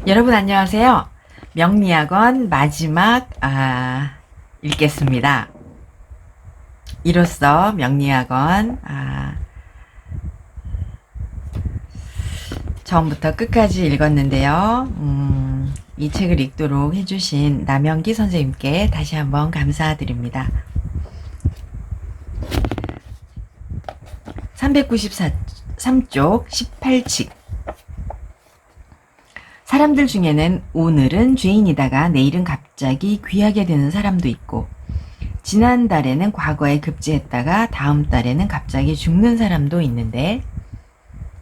여러분 안녕하세요. 명리학원 마지막 읽겠습니다. 이로써 명리학원 처음부터 끝까지 읽었는데요. 이 책을 읽도록 해주신 남영기 선생님께 다시 한번 감사드립니다. 393쪽 18칙. 사람들 중에는 오늘은 죄인이다가 내일은 갑자기 귀하게 되는 사람도 있고, 지난달에는 과거에 급제했다가 다음 달에는 갑자기 죽는 사람도 있는데,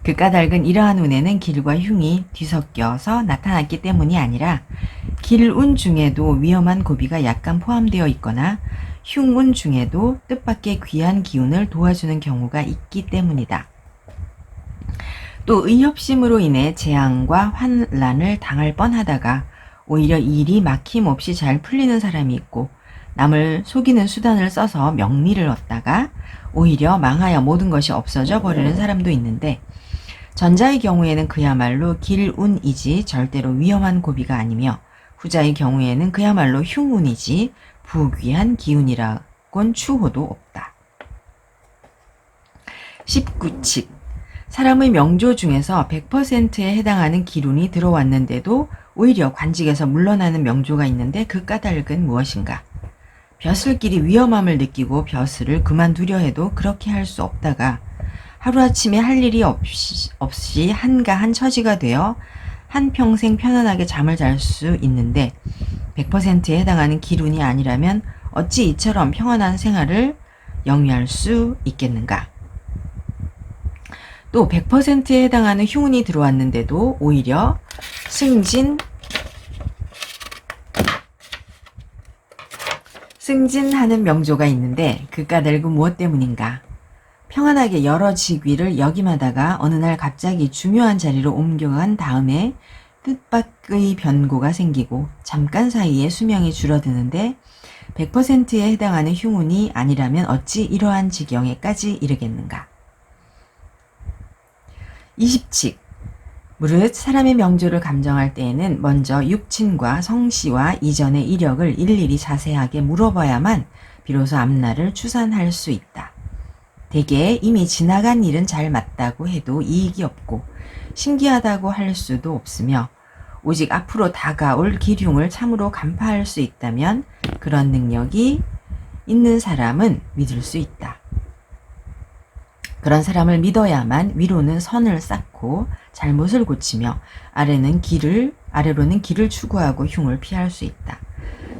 그 까닭은 이러한 운에는 길과 흉이 뒤섞여서 나타났기 때문이 아니라 길운 중에도 위험한 고비가 약간 포함되어 있거나 흉운 중에도 뜻밖의 귀한 기운을 도와주는 경우가 있기 때문이다. 또 의협심으로 인해 재앙과 환란을 당할 뻔하다가 오히려 일이 막힘없이 잘 풀리는 사람이 있고, 남을 속이는 수단을 써서 명리를 얻다가 오히려 망하여 모든 것이 없어져 버리는 사람도 있는데, 전자의 경우에는 그야말로 길운이지 절대로 위험한 고비가 아니며, 후자의 경우에는 그야말로 흉운이지 부귀한 기운이라곤 추호도 없다. 19칙. 사람의 명조 중에서 100%에 해당하는 기운이 들어왔는데도 오히려 관직에서 물러나는 명조가 있는데 그 까닭은 무엇인가? 벼슬길이 위험함을 느끼고 벼슬을 그만두려 해도 그렇게 할 수 없다가 하루아침에 할 일이 없이 한가한 처지가 되어 한평생 편안하게 잠을 잘 수 있는데 100%에 해당하는 기운이 아니라면 어찌 이처럼 평안한 생활을 영위할 수 있겠는가? 또 100%에 해당하는 흉운이 들어왔는데도 오히려 승진하는 명조가 있는데 그 까닭은 무엇 때문인가? 평안하게 여러 직위를 역임하다가 어느 날 갑자기 중요한 자리로 옮겨간 다음에 뜻밖의 변고가 생기고 잠깐 사이에 수명이 줄어드는데 100%에 해당하는 흉운이 아니라면 어찌 이러한 지경에까지 이르겠는가? 20칙. 무릇 사람의 명조를 감정할 때에는 먼저 육친과 성씨와 이전의 이력을 일일이 자세하게 물어봐야만 비로소 앞날을 추산할 수 있다. 대개 이미 지나간 일은 잘 맞다고 해도 이익이 없고 신기하다고 할 수도 없으며, 오직 앞으로 다가올 기흉을 참으로 간파할 수 있다면 그런 능력이 있는 사람은 믿을 수 있다. 그런 사람을 믿어야만 위로는 선을 쌓고 잘못을 고치며 아래로는 길을 추구하고 흉을 피할 수 있다.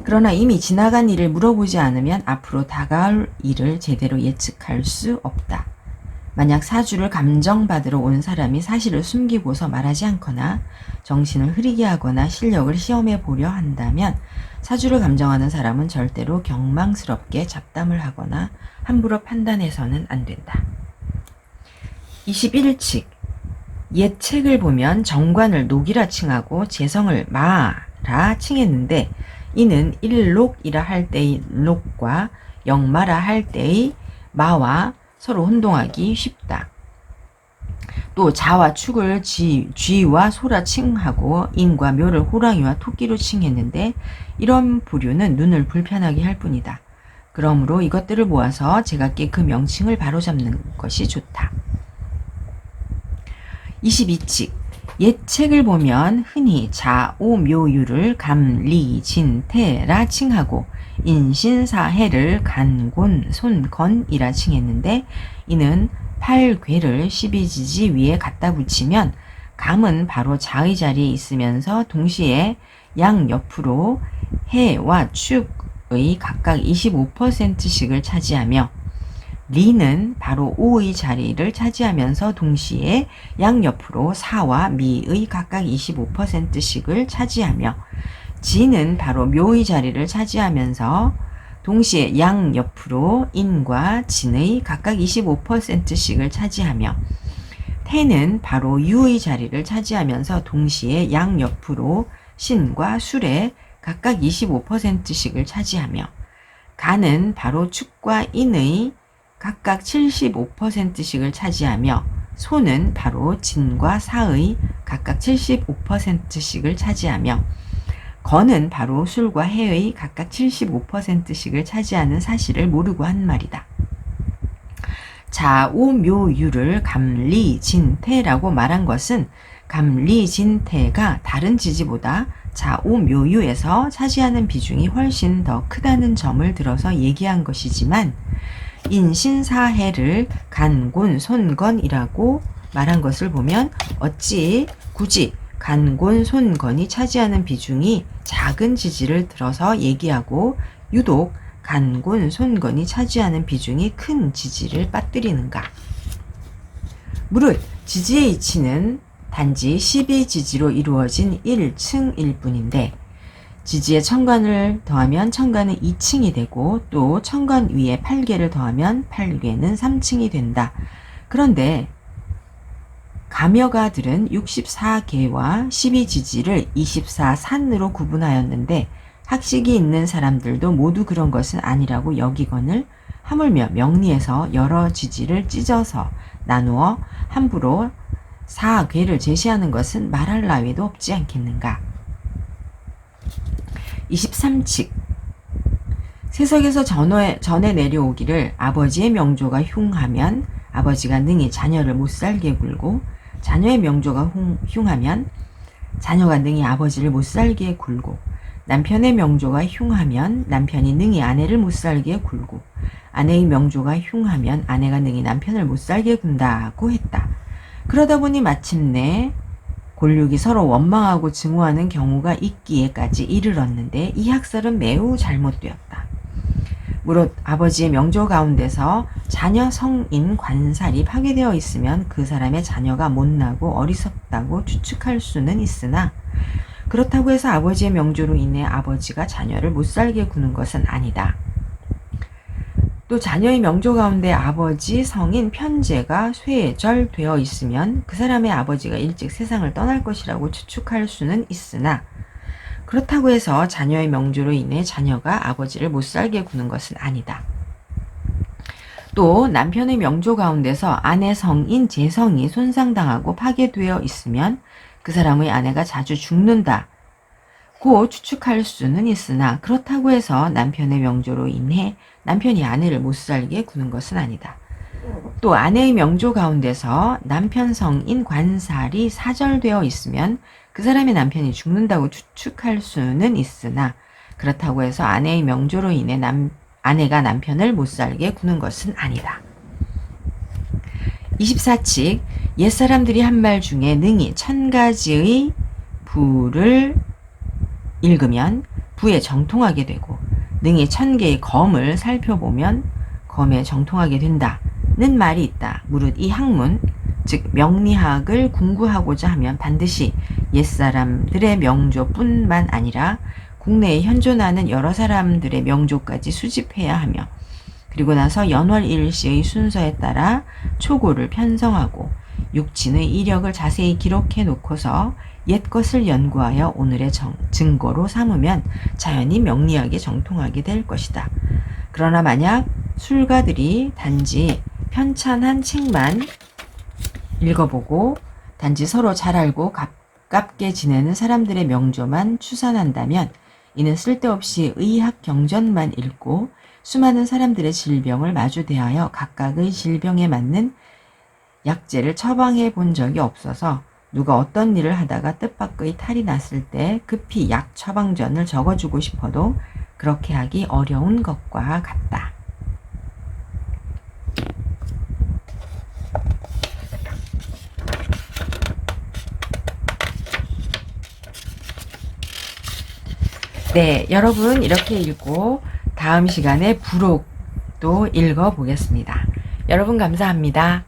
그러나 이미 지나간 일을 물어보지 않으면 앞으로 다가올 일을 제대로 예측할 수 없다. 만약 사주를 감정받으러 온 사람이 사실을 숨기고서 말하지 않거나 정신을 흐리게 하거나 실력을 시험해 보려 한다면 사주를 감정하는 사람은 절대로 경망스럽게 잡담을 하거나 함부로 판단해서는 안 된다. 21칙. 옛 책을 보면 정관을 녹이라 칭하고 재성을 마라 칭했는데 이는 일록이라 할 때의 녹과 영마라 할 때의 마와 서로 혼동하기 쉽다. 또 자와 축을 쥐와 소라 칭하고 인과 묘를 호랑이와 토끼로 칭했는데 이런 부류는 눈을 불편하게 할 뿐이다. 그러므로 이것들을 모아서 제각기 그 명칭을 바로잡는 것이 좋다. 22칙. 옛 책을 보면 흔히 자오묘유를 감리진태라 칭하고 인신사해를 간곤 손건이라 칭했는데 이는 팔괴를 12지지 위에 갖다 붙이면 감은 바로 자의 자리에 있으면서 동시에 양옆으로 해와 축의 각각 25%씩을 차지하며 리는 바로 오의 자리를 차지하면서 동시에 양옆으로 사와 미의 각각 25%씩을 차지하며 지는 바로 묘의 자리를 차지하면서 동시에 양옆으로 인과 진의 각각 25%씩을 차지하며 태는 바로 유의 자리를 차지하면서 동시에 양옆으로 신과 술의 각각 25%씩을 차지하며 간은 바로 축과 인의 각각 75%씩을 차지하며 소는 바로 진과 사의 각각 75%씩을 차지하며 건은 바로 술과 해의 각각 75%씩을 차지하는 사실을 모르고 한 말이다. 자오묘유를 감리진태라고 말한 것은 감리진태가 다른 지지보다 자오묘유에서 차지하는 비중이 훨씬 더 크다는 점을 들어서 얘기한 것이지만 인신사해를 간곤손건이라고 말한 것을 보면 어찌 굳이 간곤손건이 차지하는 비중이 작은 지지를 들어서 얘기하고 유독 간곤손건이 차지하는 비중이 큰 지지를 빠뜨리는가. 무릇 지지의 이치는 단지 12지지로 이루어진 1층일 뿐인데 지지에 천간을 더하면 천간은 2층이 되고 또 천간 위에 8개를 더하면 8개는 3층이 된다. 그런데 가묘가들은 64개와 12지지를 24산으로 구분하였는데 학식이 있는 사람들도 모두 그런 것은 아니라고 여기거늘 하물며 명리에서 여러 지지를 찢어서 나누어 함부로 4괴를 제시하는 것은 말할 나위도 없지 않겠는가. 23칙 세석에서 전에 내려오기를 아버지의 명조가 흉하면 아버지가 능히 자녀를 못살게 굴고 자녀의 명조가 흉하면 자녀가 능히 아버지를 못살게 굴고 남편의 명조가 흉하면 남편이 능히 아내를 못살게 굴고 아내의 명조가 흉하면 아내가 능히 남편을 못살게 군다고 했다. 그러다 보니 마침내 골육이 서로 원망하고 증오하는 경우가 있기에까지 이르렀는데 이 학설은 매우 잘못되었다. 무릇 아버지의 명조 가운데서 자녀 성인 관살이 파괴되어 있으면 그 사람의 자녀가 못나고 어리석다고 추측할 수는 있으나 그렇다고 해서 아버지의 명조로 인해 아버지가 자녀를 못살게 구는 것은 아니다. 또 자녀의 명조 가운데 아버지 성인 편제가 쇠절되어 있으면 그 사람의 아버지가 일찍 세상을 떠날 것이라고 추측할 수는 있으나 그렇다고 해서 자녀의 명조로 인해 자녀가 아버지를 못살게 구는 것은 아니다. 또 남편의 명조 가운데서 아내 성인 재성이 손상당하고 파괴되어 있으면 그 사람의 아내가 자주 죽는다. 고 추측할 수는 있으나 그렇다고 해서 남편의 명조로 인해 남편이 아내를 못살게 구는 것은 아니다. 또 아내의 명조 가운데서 남편 성인 관살이 사절되어 있으면 그 사람의 남편이 죽는다고 추측할 수는 있으나 그렇다고 해서 아내의 명조로 인해 아내가 남편을 못살게 구는 것은 아니다. 24칙 옛사람들이 한 말 중에 능히 1000가지의 부를 읽으면 부에 정통하게 되고 능히 1000개의 검을 살펴보면 검에 정통하게 된다는 말이 있다. 무릇 이 학문 즉 명리학을 궁구하고자 하면 반드시 옛사람들의 명조뿐만 아니라 국내에 현존하는 여러 사람들의 명조까지 수집해야 하며 그리고 나서 연월일시의 순서에 따라 초고를 편성하고 육친의 이력을 자세히 기록해 놓고서 옛 것을 연구하여 오늘의 증거로 삼으면 자연히 명리학에 정통하게 될 것이다. 그러나 만약 술가들이 단지 편찬한 책만 읽어보고 단지 서로 잘 알고 가깝게 지내는 사람들의 명조만 추산한다면 이는 쓸데없이 의학 경전만 읽고 수많은 사람들의 질병을 마주 대하여 각각의 질병에 맞는 약재를 처방해 본 적이 없어서 누가 어떤 일을 하다가 뜻밖의 탈이 났을 때 급히 약 처방전을 적어주고 싶어도 그렇게 하기 어려운 것과 같다. 네, 여러분 이렇게 읽고 다음 시간에 부록도 읽어보겠습니다. 여러분 감사합니다.